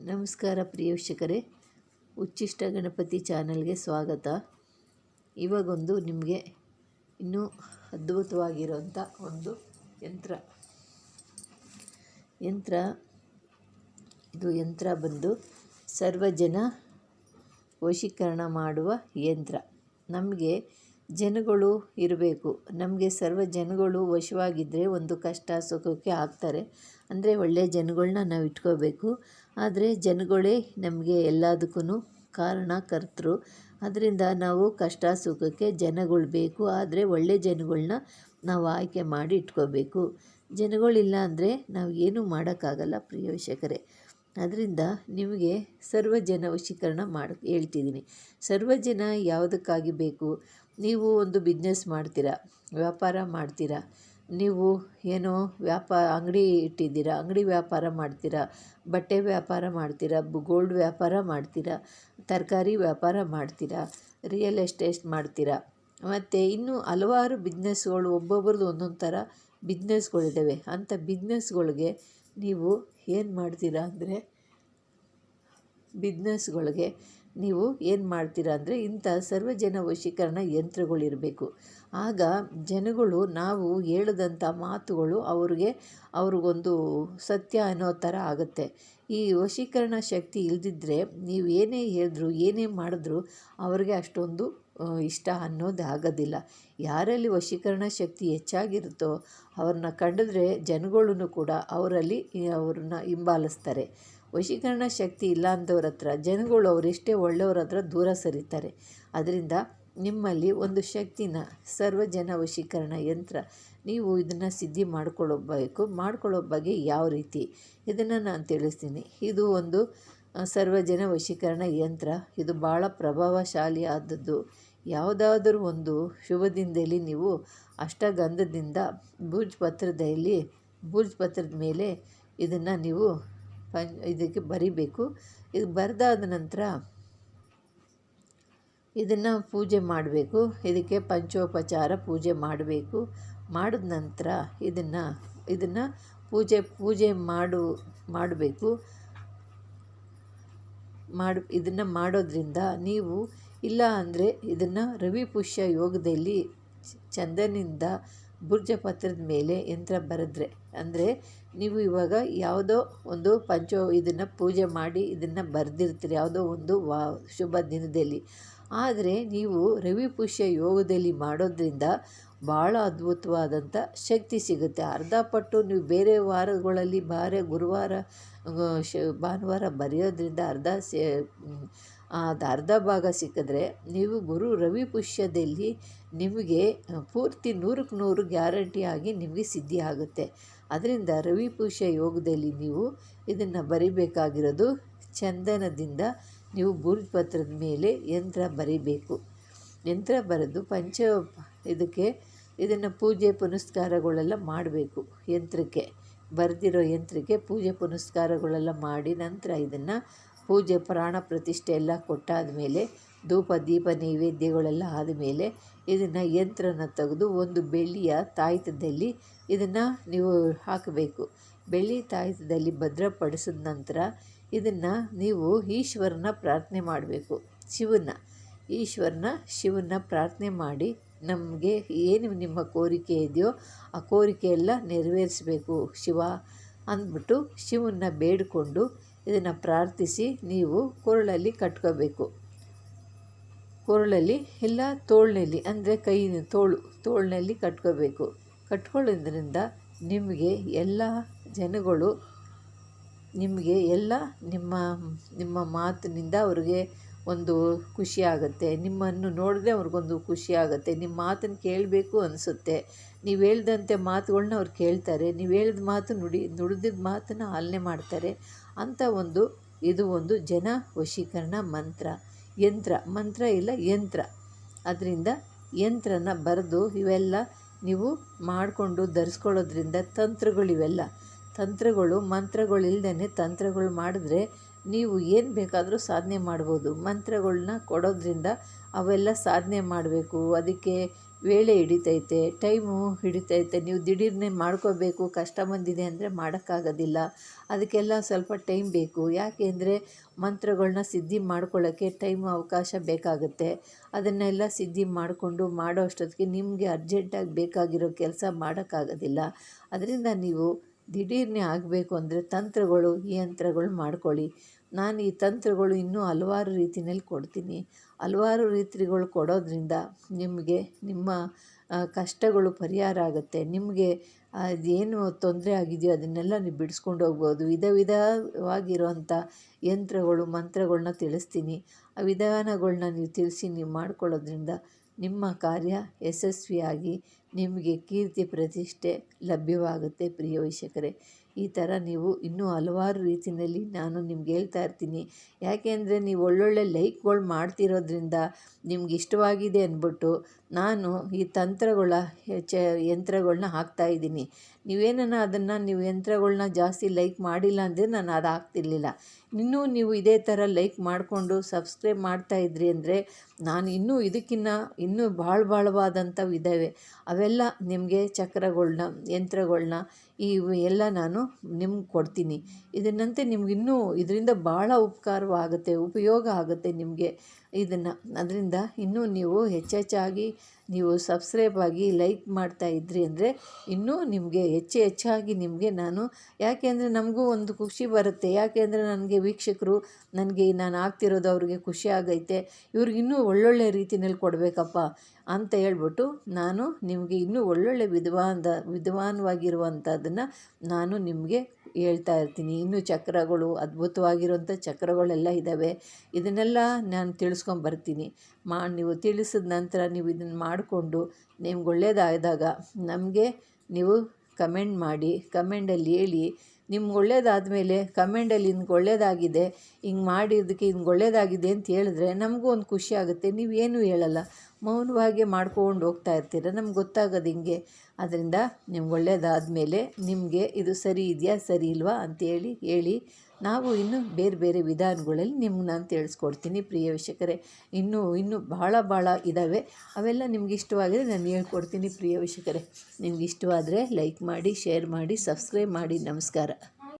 ನಮಸ್ಕಾರ ಪ್ರಿಯ ವೀಕ್ಷಕರೇ, ಉಚ್ಚಿಷ್ಟ ಗಣಪತಿ ಚಾನಲ್ಗೆ ಸ್ವಾಗತ. ಇವಾಗೊಂದು ನಿಮಗೆ ಇನ್ನೂ ಅದ್ಭುತವಾಗಿರೋಂಥ ಒಂದು ಯಂತ್ರ ಬಂದು ಸರ್ವಜನ ವಶೀಕರಣ ಮಾಡುವ ಯಂತ್ರ. ನಮಗೆ ಜನಗಳು ಇರಬೇಕು, ನಮಗೆ ಸರ್ವ ಜನಗಳು ವಶವಾಗಿದ್ದರೆ ಒಂದು ಕಷ್ಟ ಸುಖಕ್ಕೆ ಆಗ್ತಾರೆ. ಅಂದರೆ ಒಳ್ಳೆಯ ಜನಗಳನ್ನ ನಾವು ಇಟ್ಕೋಬೇಕು. ಆದರೆ ಜನಗಳೇ ನಮಗೆ ಎಲ್ಲದಕ್ಕೂ ಕಾರಣಕರ್ತರು. ಅದರಿಂದ ನಾವು ಕಷ್ಟ ಸುಖಕ್ಕೆ ಜನಗಳು ಬೇಕು. ಆದರೆ ಒಳ್ಳೆಯ ಜನಗಳನ್ನ ನಾವು ಆಯ್ಕೆ ಮಾಡಿ ಇಟ್ಕೋಬೇಕು. ಜನಗಳಿಲ್ಲ ಅಂದರೆ ನಾವು ಏನೂ ಮಾಡೋಕ್ಕಾಗಲ್ಲ ಪ್ರಿಯ ವೀಕ್ಷಕರೇ. ಅದರಿಂದ ನಿಮಗೆ ಸರ್ವಜನ ವಶೀಕರಣ ಹೇಳ್ತಿದ್ದೀನಿ. ಸರ್ವಜನ ಯಾವುದಕ್ಕಾಗಿ ಬೇಕು? ನೀವು ಒಂದು ಬಿಸ್ನೆಸ್ ಮಾಡ್ತೀರಾ, ವ್ಯಾಪಾರ ಮಾಡ್ತೀರಾ, ನೀವು ಏನೋ ಅಂಗಡಿ ಇಟ್ಟಿದ್ದೀರಾ, ಅಂಗಡಿ ವ್ಯಾಪಾರ ಮಾಡ್ತೀರಾ, ಬಟ್ಟೆ ವ್ಯಾಪಾರ ಮಾಡ್ತೀರಾ, ಗೋಲ್ಡ್ ವ್ಯಾಪಾರ ಮಾಡ್ತೀರಾ, ತರಕಾರಿ ವ್ಯಾಪಾರ ಮಾಡ್ತೀರಾ, ರಿಯಲ್ ಎಸ್ಟೇಟ್ ಮಾಡ್ತೀರಾ, ಮತ್ತು ಇನ್ನೂ ಹಲವಾರು ಬಿಸ್ನೆಸ್ಗಳು, ಒಬ್ಬೊಬ್ರದ್ದು ಒಂದೊಂದು ಥರ ಬಿಸ್ನೆಸ್ಗಳಿದ್ದಾವೆ. ಅಂಥ ಬಿಸ್ನೆಸ್ಗಳಿಗೆ ನೀವು ಏನು ಮಾಡ್ತೀರಾ ಅಂದರೆ ಇಂಥ ಸರ್ವಜನ ವಶೀಕರಣ ಯಂತ್ರಗಳಿರಬೇಕು. ಆಗ ಜನಗಳು ನಾವು ಹೇಳಿದಂಥ ಮಾತುಗಳು ಅವ್ರಿಗೊಂದು ಸತ್ಯ ಅನ್ನೋ ಥರ ಆಗುತ್ತೆ. ಈ ವಶೀಕರಣ ಶಕ್ತಿ ಇಲ್ಲದಿದ್ದರೆ ನೀವು ಏನೇ ಹೇಳಿದ್ರು ಏನೇ ಮಾಡಿದ್ರು ಅವ್ರಿಗೆ ಅಷ್ಟೊಂದು ಇಷ್ಟ ಅನ್ನೋದು ಆಗೋದಿಲ್ಲ. ಯಾರಲ್ಲಿ ವಶೀಕರಣ ಶಕ್ತಿ ಹೆಚ್ಚಾಗಿರುತ್ತೋ ಅವ್ರನ್ನ ಕಂಡಿದ್ರೆ ಜನಗಳೂ ಕೂಡ ಅವ್ರನ್ನ ಹಿಂಬಾಲಿಸ್ತಾರೆ. ವಶೀಕರಣ ಶಕ್ತಿ ಇಲ್ಲ ಅಂದವ್ರ ಹತ್ರ ಜನಗಳು ಅವರೆಷ್ಟೇ ಒಳ್ಳೆಯವ್ರ ಹತ್ರ ದೂರ ಸರಿತಾರೆ. ಅದರಿಂದ ನಿಮ್ಮಲ್ಲಿ ಒಂದು ಸರ್ವಜನ ವಶೀಕರಣ ಯಂತ್ರ ನೀವು ಇದನ್ನು ಸಿದ್ಧಿ ಮಾಡ್ಕೊಳ್ಳೋ ಬಗ್ಗೆ ಯಾವ ರೀತಿ ಇದನ್ನು ನಾನು ತಿಳಿಸ್ತೀನಿ. ಇದು ಒಂದು ಸರ್ವಜನ ವಶೀಕರಣ ಯಂತ್ರ. ಇದು ಭಾಳ ಪ್ರಭಾವಶಾಲಿ ಆದದ್ದು. ಯಾವುದಾದ್ರೂ ಒಂದು ಶುಭ ದಿನದಲ್ಲಿ ನೀವು ಅಷ್ಟಗಂಧದಿಂದ ಭೂಜ್ ಪತ್ರದ ಮೇಲೆ ಇದನ್ನು ನೀವು ಇದಕ್ಕೆ ಬರಿಬೇಕು. ಇದು ಬರೆದಾದ ನಂತರ ಇದನ್ನು ಪೂಜೆ ಮಾಡಬೇಕು. ಇದಕ್ಕೆ ಪಂಚೋಪಚಾರ ಪೂಜೆ ಮಾಡಬೇಕು. ಮಾಡಿದ ನಂತರ ಇದನ್ನು ಪೂಜೆ ಮಾಡಬೇಕು. ಇದನ್ನು ಮಾಡೋದ್ರಿಂದ ನೀವು ಇಲ್ಲ ಅಂದರೆ ಇದನ್ನು ರವಿ ಪುಷ್ಯ ಯೋಗದಲ್ಲಿ ಚಂದನಿಂದ ಭುಜ ಪತ್ರದ ಮೇಲೆ ಯಂತ್ರ ಬರೆದ್ರೆ, ಅಂದರೆ ನೀವು ಇವಾಗ ಯಾವುದೋ ಒಂದು ಇದನ್ನು ಪೂಜೆ ಮಾಡಿ ಇದನ್ನು ಬರೆದಿರ್ತೀರಿ ಯಾವುದೋ ಒಂದು ಶುಭ ದಿನದಲ್ಲಿ. ಆದರೆ ನೀವು ರವಿ ಪುಷ್ಯ ಯೋಗದಲ್ಲಿ ಮಾಡೋದ್ರಿಂದ ಭಾಳ ಅದ್ಭುತವಾದಂಥ ಶಕ್ತಿ ಸಿಗುತ್ತೆ. ಅರ್ಧ ಪಟ್ಟು ನೀವು ಬೇರೆ ವಾರಗಳಲ್ಲಿ ಗುರುವಾರ ಭಾನುವಾರ ಬರೆಯೋದ್ರಿಂದ ಅರ್ಧ ಭಾಗ ಸಿಕ್ಕಿದ್ರೆ ನೀವು ರವಿ ಪುಷ್ಯದಲ್ಲಿ ನಿಮಗೆ ಪೂರ್ತಿ 100ಕ್ಕೆ 100 ಗ್ಯಾರಂಟಿಯಾಗಿ ನಿಮಗೆ ಸಿದ್ಧಿ ಆಗುತ್ತೆ. ಅದರಿಂದ ರವಿ ಪುಷ್ಯ ಯೋಗದಲ್ಲಿ ನೀವು ಇದನ್ನು ಬರಿಬೇಕಾಗಿರೋದು ಚಂದನದಿಂದ ನೀವು ಭೂಜ್ ಪತ್ರದ ಮೇಲೆ ಯಂತ್ರ ಬರಿಬೇಕು. ಯಂತ್ರ ಬರೆದು ಇದನ್ನು ಪೂಜೆ ಪುನಸ್ಕಾರಗಳೆಲ್ಲ ಮಾಡಬೇಕು. ಬರೆದಿರೋ ಯಂತ್ರಕ್ಕೆ ಪೂಜೆ ಪುನಸ್ಕಾರಗಳೆಲ್ಲ ಮಾಡಿ ನಂತರ ಇದನ್ನು ಪೂಜೆ ಪ್ರಾಣ ಪ್ರತಿಷ್ಠೆ ಎಲ್ಲ ಕೊಟ್ಟಾದ ಮೇಲೆ ಧೂಪ ದೀಪ ನೈವೇದ್ಯಗಳೆಲ್ಲ ಆದಮೇಲೆ ಇದನ್ನು ಯಂತ್ರನ ತೆಗೆದು ಒಂದು ಬೆಳ್ಳಿಯ ತಾಯ್ತದಲ್ಲಿ ಇದನ್ನು ನೀವು ಹಾಕಬೇಕು. ಬೆಳ್ಳಿ ತಾಯ್ತದಲ್ಲಿ ಭದ್ರಪಡಿಸಿದ ನಂತರ ಇದನ್ನು ನೀವು ಈಶ್ವರನ ಪ್ರಾರ್ಥನೆ ಮಾಡಬೇಕು. ಶಿವನ ಪ್ರಾರ್ಥನೆ ಮಾಡಿ ನಮಗೆ ಏನು ನಿಮ್ಮ ಕೋರಿಕೆ ಇದೆಯೋ ಆ ಕೋರಿಕೆ ಎಲ್ಲ ನೆರವೇರಿಸಬೇಕು ಶಿವ ಅಂದ್ಬಿಟ್ಟು ಶಿವನ ಬೇಡಿಕೊಂಡು ಇದನ್ನು ಪ್ರಾರ್ಥಿಸಿ ನೀವು ಕೊರಳಲ್ಲಿ ಕಟ್ಕೋಬೇಕು. ಕೊರಳಲ್ಲಿ ಇಲ್ಲ ತೋಳಿನಲ್ಲಿ, ಅಂದರೆ ತೋಳಿನಲ್ಲಿ ಕಟ್ಕೋಬೇಕು. ಕಟ್ಕೊಳ್ಳೋದ್ರಿಂದ ನಿಮಗೆ ಎಲ್ಲ ಜನಗಳು ನಿಮ್ಮ ಮಾತಿನಿಂದ ಅವ್ರಿಗೆ ಒಂದು ಖುಷಿ ಆಗುತ್ತೆ. ನಿಮ್ಮನ್ನು ನೋಡಿದ್ರೆ ಅವ್ರಿಗೊಂದು ಖುಷಿ ಆಗುತ್ತೆ. ನಿಮ್ಮ ಮಾತನ್ನು ಕೇಳಬೇಕು ಅನಿಸುತ್ತೆ. ನೀವು ಹೇಳ್ದಂತೆ ಮಾತುಗಳನ್ನ ಅವ್ರು ಕೇಳ್ತಾರೆ. ನೀವು ಹೇಳಿದ ಮಾತು ನುಡಿದಿದ್ದ ಮಾತನ್ನು ಪಾಲನೆ ಮಾಡ್ತಾರೆ. ಅಂಥ ಇದು ಒಂದು ಜನ ವಶೀಕರಣ ಯಂತ್ರ. ಅದರಿಂದ ಯಂತ್ರನ ಬರೆದು ಇವೆಲ್ಲ ನೀವು ಮಾಡಿಕೊಂಡು ಧರಿಸ್ಕೊಳ್ಳೋದ್ರಿಂದ ತಂತ್ರಗಳು ಮಂತ್ರಗಳಿಲ್ದೇ ತಂತ್ರಗಳು ಮಾಡಿದ್ರೆ ನೀವು ಏನು ಬೇಕಾದರೂ ಸಾಧನೆ ಮಾಡ್ಬೋದು. ಮಂತ್ರಗಳನ್ನ ಕೊಡೋದ್ರಿಂದ ಅವೆಲ್ಲ ಸಾಧನೆ ಮಾಡಬೇಕು. ಅದಕ್ಕೆ ವೇಳೆ ಹಿಡಿತೈತೆ, ಟೈಮು ಹಿಡಿತೈತೆ. ನೀವು ದಿಢೀರ್ನೆ ಮಾಡ್ಕೋಬೇಕು, ಕಷ್ಟ ಬಂದಿದೆ ಅಂದರೆ ಮಾಡೋಕ್ಕಾಗೋದಿಲ್ಲ. ಅದಕ್ಕೆಲ್ಲ ಸ್ವಲ್ಪ ಟೈಮ್ ಬೇಕು. ಯಾಕೆ ಅಂದರೆ ಮಂತ್ರಗಳನ್ನ ಸಿದ್ಧಿ ಮಾಡ್ಕೊಳ್ಳೋಕ್ಕೆ ಟೈಮು ಅವಕಾಶ ಬೇಕಾಗುತ್ತೆ. ಅದನ್ನೆಲ್ಲ ಸಿದ್ಧಿ ಮಾಡಿಕೊಂಡು ಮಾಡೋ ಅಷ್ಟೊತ್ತಿಗೆ ನಿಮಗೆ ಅರ್ಜೆಂಟಾಗಿ ಬೇಕಾಗಿರೋ ಕೆಲಸ ಮಾಡೋಕ್ಕಾಗೋದಿಲ್ಲ. ಅದರಿಂದ ನೀವು ದಿಢೀರ್ನೆ ಆಗಬೇಕು ಅಂದರೆ ತಂತ್ರಗಳು, ಈ ಯಂತ್ರಗಳು ಮಾಡ್ಕೊಳ್ಳಿ. ನಾನು ಈ ತಂತ್ರಗಳು ಇನ್ನೂ ಹಲವಾರು ರೀತಿಯಲ್ಲಿ ಕೊಡ್ತೀನಿ. ಹಲವಾರು ರೀತಿಗಳು ಕೊಡೋದ್ರಿಂದ ನಿಮಗೆ ನಿಮ್ಮ ಕಷ್ಟಗಳು ಪರಿಹಾರ ಆಗುತ್ತೆ. ನಿಮಗೆ ಅದೇನು ತೊಂದರೆ ಆಗಿದೆಯೋ ಅದನ್ನೆಲ್ಲ ನೀವು ಬಿಡಿಸ್ಕೊಂಡು ಹೋಗ್ಬೋದು. ವಿಧವಾಗಿರುವಂಥ ಯಂತ್ರಗಳು, ಮಂತ್ರಗಳನ್ನ ತಿಳಿಸ್ತೀನಿ. ಆ ವಿಧಾನಗಳನ್ನ ನೀವು ತಿಳಿಸಿ ನೀವು ಮಾಡ್ಕೊಳ್ಳೋದ್ರಿಂದ ನಿಮ್ಮ ಕಾರ್ಯ ಯಶಸ್ವಿಯಾಗಿ ನಿಮಗೆ ಕೀರ್ತಿ ಪ್ರತಿಷ್ಠೆ ಲಭ್ಯವಾಗುತ್ತೆ. ಪ್ರಿಯ ವೀಕ್ಷಕರೇ, ಈ ಥರ ನೀವು ಇನ್ನೂ ಹಲವಾರು ರೀತಿಯಲ್ಲಿ ನಾನು ನಿಮ್ಗೆ ಹೇಳ್ತಾ ಇರ್ತೀನಿ. ಯಾಕೆ ಅಂದರೆ ನೀವು ಒಳ್ಳೊಳ್ಳೆ ಲೈಕ್ಗಳು ಮಾಡ್ತಿರೋದ್ರಿಂದ ನಿಮ್ಗೆ ಇಷ್ಟವಾಗಿದೆ ಅಂದ್ಬಿಟ್ಟು ನಾನು ಈ ತಂತ್ರಗಳ ಯಂತ್ರಗಳನ್ನ ಹಾಕ್ತಾಯಿದ್ದೀನಿ. ನೀವೇನ ಅದನ್ನು ನೀವು ಯಂತ್ರಗಳನ್ನ ಜಾಸ್ತಿ ಲೈಕ್ ಮಾಡಿಲ್ಲ ಅಂದರೆ ನಾನು ಅದು ಹಾಕ್ತಿರ್ಲಿಲ್ಲ. ಇನ್ನೂ ನೀವು ಇದೇ ಥರ ಲೈಕ್ ಮಾಡಿಕೊಂಡು ಸಬ್ಸ್ಕ್ರೈಬ್ ಮಾಡ್ತಾಯಿದ್ರಿ ಅಂದರೆ ನಾನು ಇನ್ನೂ ಭಾಳವಾದಂಥವು ಇದ್ದಾವೆ. ಅವೆಲ್ಲ ನಿಮಗೆ ಚಕ್ರಗಳನ್ನ, ಯಂತ್ರಗಳನ್ನ ಎಲ್ಲ ನಾನು ನಿಮ್ಗೆ ಕೊಡ್ತೀನಿ. ಇದನ್ನಂತೆ ನಿಮ್ಗಿನ್ನೂ ಇದರಿಂದ ಭಾಳ ಉಪಯೋಗ ಆಗುತ್ತೆ ನಿಮಗೆ ಅದರಿಂದ ಇನ್ನೂ ನೀವು ಹೆಚ್ಚಾಗಿ ನೀವು ಸಬ್ಸ್ಕ್ರೈಬ್ ಆಗಿ ಲೈಕ್ ಮಾಡ್ತಾಯಿದ್ರಿ ಅಂದರೆ ಇನ್ನೂ ನಿಮಗೆ ಹೆಚ್ಚಾಗಿ ನಿಮಗೆ ನಾನು, ಯಾಕೆ ಅಂದರೆ ನಮಗೂ ಒಂದು ಖುಷಿ ಬರುತ್ತೆ. ಯಾಕೆ ಅಂದರೆ ನನಗೆ ವೀಕ್ಷಕರು ನಾನು ಆಗ್ತಿರೋದು ಅವ್ರಿಗೆ ಖುಷಿ ಆಗೈತೆ, ಇವ್ರಿಗಿನ್ನೂ ಒಳ್ಳೊಳ್ಳೆ ರೀತಿಯಲ್ಲಿ ಕೊಡಬೇಕಪ್ಪ ಅಂತ ಹೇಳ್ಬಿಟ್ಟು ನಾನು ನಿಮಗೆ ಇನ್ನೂ ಒಳ್ಳೊಳ್ಳೆ ವಿಧವಾನವಾಗಿರುವಂಥದ್ದನ್ನು ನಾನು ನಿಮಗೆ ಹೇಳ್ತಾ ಇರ್ತೀನಿ. ಇನ್ನೂ ಚಕ್ರಗಳು, ಅದ್ಭುತವಾಗಿರುವಂಥ ಚಕ್ರಗಳೆಲ್ಲ ಇದ್ದಾವೆ. ಇದನ್ನೆಲ್ಲ ನಾನು ತಿಳಿಸ್ಕೊಂಬರ್ತೀನಿ. ನೀವು ತಿಳಿಸಿದ ನಂತರ ನೀವು ಇದನ್ನು ಮಾಡಿಕೊಂಡು ನಿಮ್ಗೆ ಒಳ್ಳೆಯದಾದಾಗ ನಮಗೆ ನೀವು ಕಮೆಂಟ್ ಮಾಡಿ, ಕಮೆಂಟಲ್ಲಿ ಹೇಳಿ. ನಿಮ್ಗೆ ಒಳ್ಳೇದಾದಮೇಲೆ ಕಮೆಂಟಲ್ಲಿ ಹಿಂಗೆ ಒಳ್ಳೇದಾಗಿದೆ, ಹಿಂಗೆ ಮಾಡಿದ್ದಕ್ಕೆ ಹಿಂಗೆ ಒಳ್ಳೇದಾಗಿದೆ ಅಂತ ಹೇಳಿದ್ರೆ ನಮಗೂ ಒಂದು ಖುಷಿ ಆಗುತ್ತೆ. ನೀವೇನೂ ಹೇಳಲ್ಲ, ಮೌನವಾಗಿ ಮಾಡ್ಕೊಂಡು ಹೋಗ್ತಾ ಇರ್ತೀರ, ನಮ್ಗೆ ಗೊತ್ತಾಗೋದು ಹಿಂಗೆ. ಅದರಿಂದ ನಿಮ್ಗೆ ಒಳ್ಳೇದಾದಮೇಲೆ ನಿಮಗೆ ಇದು ಸರಿ ಇದೆಯಾ ಸರಿ ಇಲ್ವಾ ಅಂತೇಳಿ ಹೇಳಿ. ನಾವು ಇನ್ನೂ ಬೇರೆ ವಿಧಾನಗಳಲ್ಲಿ ನಿಮ್ಗೆ ನಾನು ತಿಳಿಸ್ಕೊಡ್ತೀನಿ. ಪ್ರಿಯ ವೀಕ್ಷಕರೇ, ಇನ್ನೂ ಭಾಳ ಇದ್ದಾವೆ. ಅವೆಲ್ಲ ನಿಮ್ಗೆ ಇಷ್ಟವಾಗಿದ್ರೆ ನಾನು ಹೇಳ್ಕೊಡ್ತೀನಿ. ಪ್ರಿಯ ವೀಕ್ಷಕರೇ, ನಿಮ್ಗೆ ಇಷ್ಟವಾದರೆ ಲೈಕ್ ಮಾಡಿ, ಶೇರ್ ಮಾಡಿ, ಸಬ್ಸ್ಕ್ರೈಬ್ ಮಾಡಿ. ನಮಸ್ಕಾರ.